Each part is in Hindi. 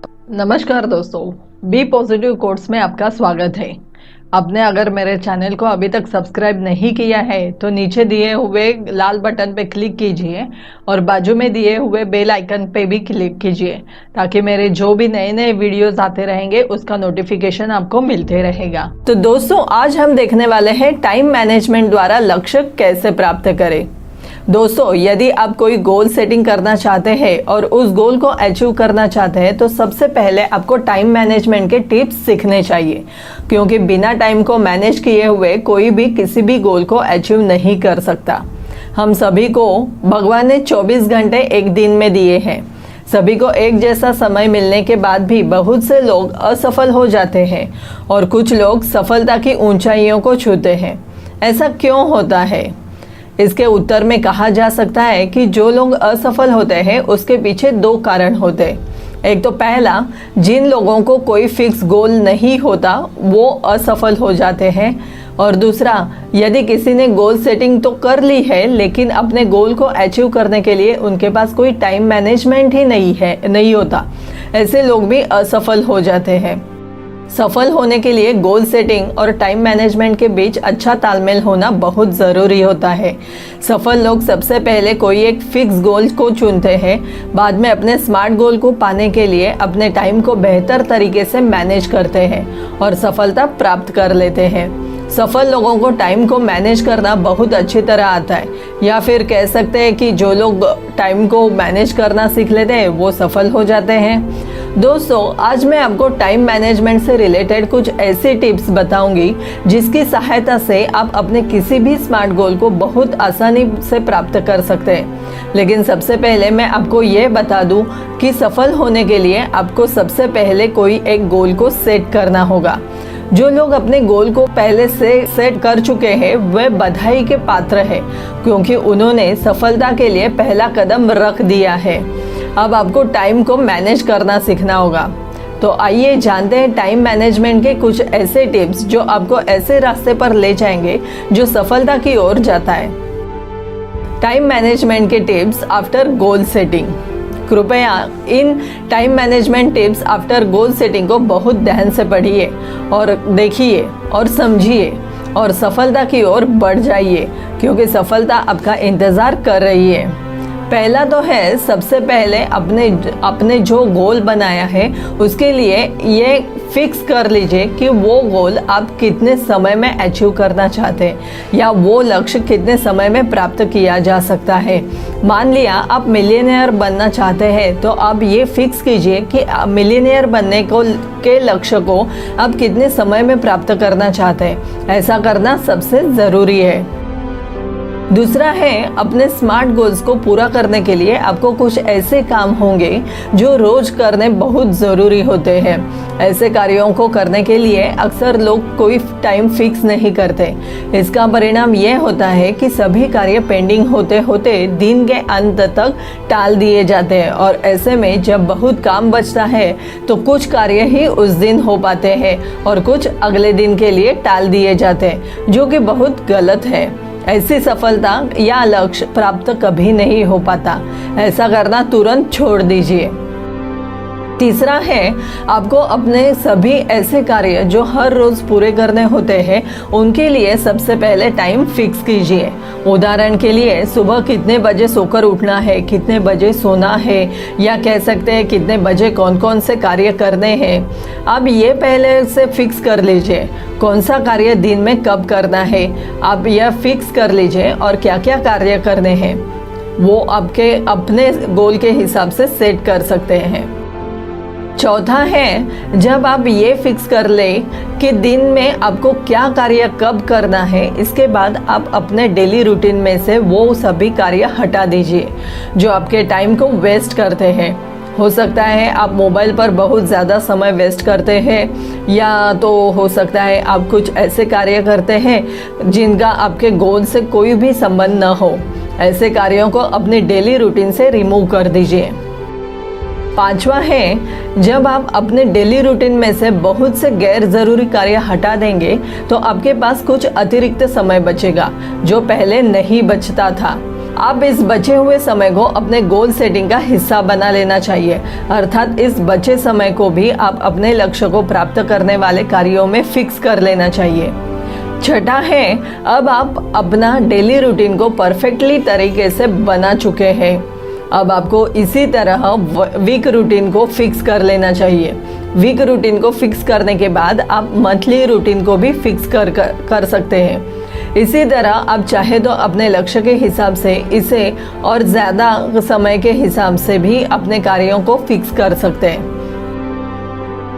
नमस्कार दोस्तों, बी पॉजिटिव कोर्स में आपका स्वागत है। आपने अगर मेरे चैनल को अभी तक सब्सक्राइब नहीं किया है तो नीचे दिए हुए लाल बटन पे क्लिक कीजिए और बाजू में दिए हुए बेल आइकन पे भी क्लिक कीजिए ताकि मेरे जो भी नए नए वीडियोस आते रहेंगे उसका नोटिफिकेशन आपको मिलते रहेगा। तो दोस्तों, आज हम देखने वाले हैं टाइम मैनेजमेंट द्वारा लक्ष्य कैसे प्राप्त करें। दोस्तों, यदि आप कोई गोल सेटिंग करना चाहते हैं और उस गोल को अचीव करना चाहते हैं तो सबसे पहले आपको टाइम मैनेजमेंट के टिप्स सीखने चाहिए, क्योंकि बिना टाइम को मैनेज किए हुए कोई भी किसी भी गोल को अचीव नहीं कर सकता। हम सभी को भगवान ने 24 घंटे एक दिन में दिए हैं। सभी को एक जैसा समय मिलने के बाद भी बहुत से लोग असफल हो जाते हैं और कुछ लोग सफलता की ऊंचाइयों को छूते हैं। ऐसा क्यों होता है? इसके उत्तर में कहा जा सकता है कि जो लोग असफल होते हैं उसके पीछे दो कारण होते हैं। एक तो पहला, जिन लोगों को कोई फिक्स गोल नहीं होता वो असफल हो जाते हैं, और दूसरा, यदि किसी ने गोल सेटिंग तो कर ली है लेकिन अपने गोल को अचीव करने के लिए उनके पास कोई टाइम मैनेजमेंट ही नहीं होता, ऐसे लोग भी असफल हो जाते हैं। सफल होने के लिए गोल सेटिंग और टाइम मैनेजमेंट के बीच अच्छा तालमेल होना बहुत ज़रूरी होता है। सफल लोग सबसे पहले कोई एक फिक्स गोल को चुनते हैं, बाद में अपने स्मार्ट गोल को पाने के लिए अपने टाइम को बेहतर तरीके से मैनेज करते हैं और सफलता प्राप्त कर लेते हैं। सफल लोगों को टाइम को मैनेज करना बहुत अच्छी तरह आता है, या फिर कह सकते हैं कि जो लोग टाइम को मैनेज करना सीख लेते हैं वो सफल हो जाते हैं। दोस्तों, आज मैं आपको टाइम मैनेजमेंट से रिलेटेड कुछ ऐसी टिप्स बताऊंगी जिसकी सहायता से आप अपने किसी भी स्मार्ट गोल को बहुत आसानी से प्राप्त कर सकते हैं। लेकिन सबसे पहले मैं आपको ये बता दूं कि सफल होने के लिए आपको सबसे पहले कोई एक गोल को सेट करना होगा। जो लोग अपने गोल को पहले से सेट कर चुके हैं वे बधाई के पात्र हैं, क्योंकि उन्होंने सफलता के लिए पहला कदम रख दिया है। अब आपको टाइम को मैनेज करना सीखना होगा। तो आइए जानते हैं टाइम मैनेजमेंट के कुछ ऐसे टिप्स जो आपको ऐसे रास्ते पर ले जाएंगे जो सफलता की ओर जाता है। टाइम मैनेजमेंट के टिप्स आफ्टर गोल सेटिंग। कृपया in time management tips after goal setting को बहुत ध्यान से पढ़िए और देखिए और समझिए और सफलता की ओर बढ़ जाइए, क्योंकि सफलता आपका इंतज़ार कर रही है। पहला तो है, सबसे पहले अपने जो गोल बनाया है उसके लिए ये फिक्स कर लीजिए कि वो गोल आप कितने समय में अचीव करना चाहते हैं या वो लक्ष्य कितने समय में प्राप्त किया जा सकता है। मान लिया आप मिलियनेयर बनना चाहते हैं तो आप ये फिक्स कीजिए कि मिलियनेयर बनने के लक्ष्य को आप कितने समय में प्राप्त करना चाहते हैं। ऐसा करना सबसे ज़रूरी है। दूसरा है, अपने स्मार्ट गोल्स को पूरा करने के लिए आपको कुछ ऐसे काम होंगे जो रोज करने बहुत ज़रूरी होते हैं। ऐसे कार्यों को करने के लिए अक्सर लोग कोई टाइम फिक्स नहीं करते। इसका परिणाम यह होता है कि सभी कार्य पेंडिंग होते होते दिन के अंत तक टाल दिए जाते हैं, और ऐसे में जब बहुत काम बचता है तो कुछ कार्य ही उस दिन हो पाते हैं और कुछ अगले दिन के लिए टाल दिए जाते हैं, जो कि बहुत गलत है। ऐसी सफलता या लक्ष्य प्राप्त कभी नहीं हो पाता। ऐसा करना तुरंत छोड़ दीजिए। तीसरा है, आपको अपने सभी ऐसे कार्य जो हर रोज पूरे करने होते हैं उनके लिए सबसे पहले टाइम फिक्स कीजिए। उदाहरण के लिए, सुबह कितने बजे सोकर उठना है, कितने बजे सोना है, या कह सकते हैं कितने बजे कौन कौन से कार्य करने हैं। अब ये पहले से फिक्स कर लीजिए कौन सा कार्य दिन में कब करना है। आप यह फिक्स कर लीजिए और क्या क्या कार्य करने हैं वो आपके अपने गोल के हिसाब से सेट कर सकते हैं। चौथा है, जब आप ये फिक्स कर लें कि दिन में आपको क्या कार्य कब करना है, इसके बाद आप अपने डेली रूटीन में से वो सभी कार्य हटा दीजिए जो आपके टाइम को वेस्ट करते हैं। हो सकता है आप मोबाइल पर बहुत ज़्यादा समय वेस्ट करते हैं, या तो हो सकता है आप कुछ ऐसे कार्य करते हैं जिनका आपके गोल से कोई भी संबंध न हो। ऐसे कार्यों को अपनी डेली रूटीन से रिमूव कर दीजिए। पांचवा है, जब आप अपने डेली रूटीन में से बहुत से गैर ज़रूरी कार्य हटा देंगे तो आपके पास कुछ अतिरिक्त समय बचेगा जो पहले नहीं बचता था। आप इस बचे हुए समय को अपने गोल सेटिंग का हिस्सा बना लेना चाहिए, अर्थात इस बचे समय को भी आप अपने लक्ष्य को प्राप्त करने वाले कार्यों में फिक्स कर लेना चाहिए। छठा है, अब आप अपना डेली रूटीन को परफेक्टली तरीके से बना चुके हैं। अब आपको इसी तरह वीक रूटीन को फिक्स कर लेना चाहिए। वीक रूटीन को फिक्स करने के बाद आप मंथली रूटीन को भी फिक्स कर सकते हैं। इसी तरह आप चाहे तो अपने लक्ष्य के हिसाब से इसे और ज़्यादा समय के हिसाब से भी अपने कार्यों को फिक्स कर सकते हैं।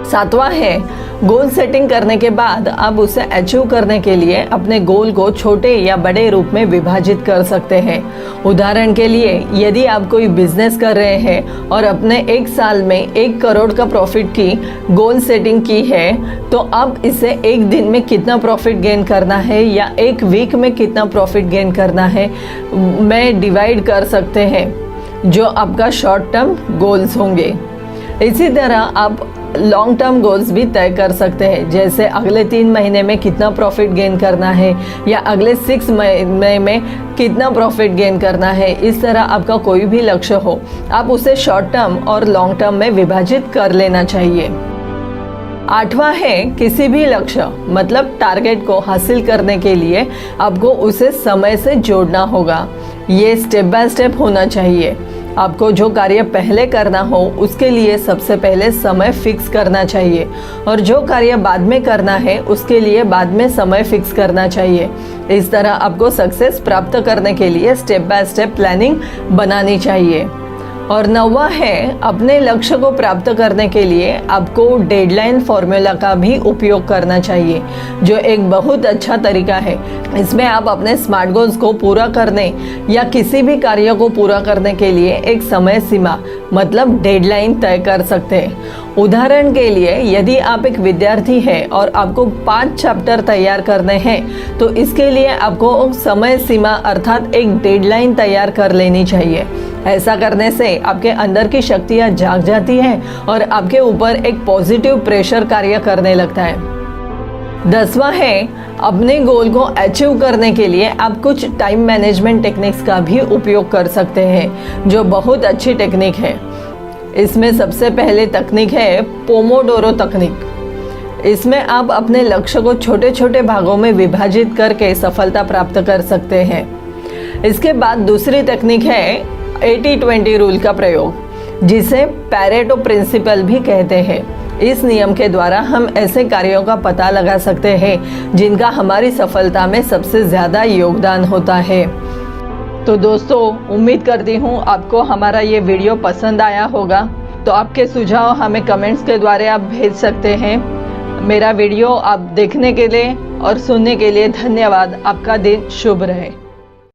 सातवां है, गोल सेटिंग करने के बाद आप उसे अचीव करने के लिए अपने गोल को छोटे या बड़े रूप में विभाजित कर सकते हैं। उदाहरण के लिए, यदि आप कोई बिजनेस कर रहे हैं और अपने एक साल में 1 करोड़ का प्रॉफिट की गोल सेटिंग की है, तो आप इसे एक दिन में कितना प्रॉफिट गेन करना है या एक वीक में कितना प्रॉफिट गेन करना है में डिवाइड कर सकते हैं, जो आपका शॉर्ट टर्म गोल्स होंगे। इसी तरह आप लॉन्ग टर्म गोल्स भी तय कर सकते हैं, जैसे अगले 3 महीने में कितना प्रॉफिट गेन करना है या अगले 6 महीने में कितना प्रॉफिट गेन करना है। इस तरह आपका कोई भी लक्ष्य हो, आप उसे शॉर्ट टर्म और लॉन्ग टर्म में विभाजित कर लेना चाहिए। आठवां है, किसी भी लक्ष्य मतलब टारगेट को हासिल करने के लिए आपको उसे समय से जोड़ना होगा। ये स्टेप बाय स्टेप होना चाहिए। आपको जो कार्य पहले करना हो उसके लिए सबसे पहले समय फिक्स करना चाहिए, और जो कार्य बाद में करना है उसके लिए बाद में समय फिक्स करना चाहिए। इस तरह आपको सक्सेस प्राप्त करने के लिए स्टेप बाय स्टेप प्लानिंग बनानी चाहिए। और 9वां है, अपने लक्ष्य को प्राप्त करने के लिए आपको डेडलाइन फॉर्मूला का भी उपयोग करना चाहिए, जो एक बहुत अच्छा तरीका है। इसमें आप अपने स्मार्ट गोल्स को पूरा करने या किसी भी कार्य को पूरा करने के लिए एक समय सीमा मतलब डेडलाइन तय कर सकते हैं। उदाहरण के लिए, यदि आप एक विद्यार्थी हैं और आपको 5 चैप्टर तैयार करने हैं, तो इसके लिए आपको समय सीमा अर्थात एक डेडलाइन तैयार कर लेनी चाहिए। ऐसा करने से आपके अंदर की शक्तियाँ जाग जाती हैं और आपके ऊपर एक पॉजिटिव प्रेशर कार्य करने लगता है। 10वां है, अपने गोल को अचीव करने के लिए आप कुछ टाइम मैनेजमेंट टेक्निक्स का भी उपयोग कर सकते हैं, जो बहुत अच्छी टेक्निक है। इसमें सबसे पहले तकनीक है पोमोडोरो तकनीक। इसमें आप अपने लक्ष्य को छोटे छोटे भागों में विभाजित करके सफलता प्राप्त कर सकते हैं। इसके बाद दूसरी तकनीक है 80-20 रूल का प्रयोग, जिसे पैरेटो प्रिंसिपल भी कहते हैं। इस नियम के द्वारा हम ऐसे कार्यों का पता लगा सकते हैं जिनका हमारी सफलता में सबसे ज़्यादा योगदान होता है। तो दोस्तों, उम्मीद करती हूँ आपको हमारा ये वीडियो पसंद आया होगा। तो आपके सुझाव हमें कमेंट्स के द्वारा आप भेज सकते हैं। मेरा वीडियो आप देखने के लिए और सुनने के लिए धन्यवाद। आपका दिन शुभ रहे।